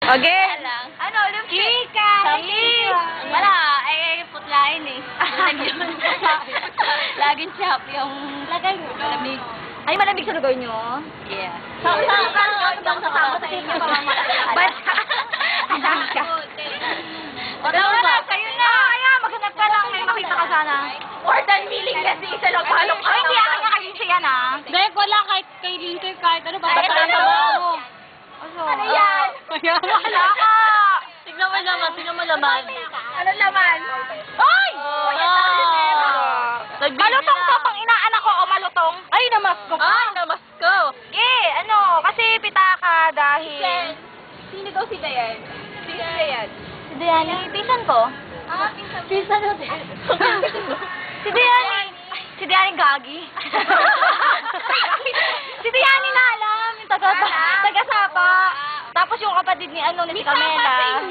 Okay. Ano, Chika! Wala, putlain eh. Laging chop yung malamig. Ay, malamig sa lugar nyo? Yeah. Parang kasama sa inyo. Ba't? Wala, kayo na. Kaya, maghanap ka lang. May makita ka sana. More than willing kasi sa laghalong Ay, hindi akin nga kayo siya yan, ah. Dahil wala kahit kay Linker, kahit ano ba? Ay, ano? Ano yan? Wala ka. Tignan mo laman. Ano laman? Ay! Malutong to pang inaanak ko o malutong? Ay, namasko pa. Ay, namasko. Kasi pitaka dahil... Sino daw si Dayan? Si Diani, pisan ko. Pinsan mo din. Si Diani gagi. Si Diani na alam, yung taga-sapa. Tapos yung kapatid ni si Camela. Si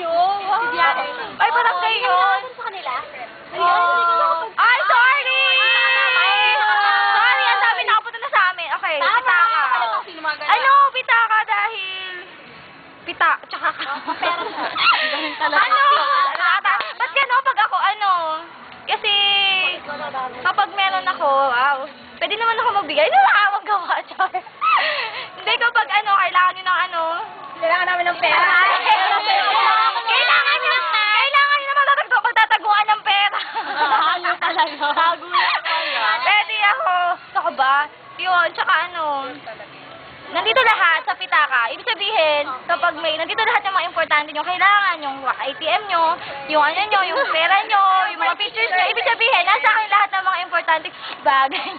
Diani. Ay, parang kayo yun. Sa kanila? Ay, sorry! Sorry, ang sabi nakapunta na sa amin. Okay, pitaka. Pitaka dahil... tsaka ka. Ba't gano'n pag ako, kasi kapag meron ako, pwede naman ako magbigay. Nakakawag gawa, char. Hindi, kapag kailangan nyo ng kailangan namin ng pera. Kailangan nyo naman magtataguan ng pera. Halo talaga. Pwede ako. Saka ba? Yun, tsaka nandito lahat sa pitaka. Ibig sabihin, kapag nandito lahat yung mga importante nyo, kailangan yung ATM nyo, yung yung pera nyo, yung mga pictures nyo. Ibig sabihin, nasa akin lahat ng mga importante bagay.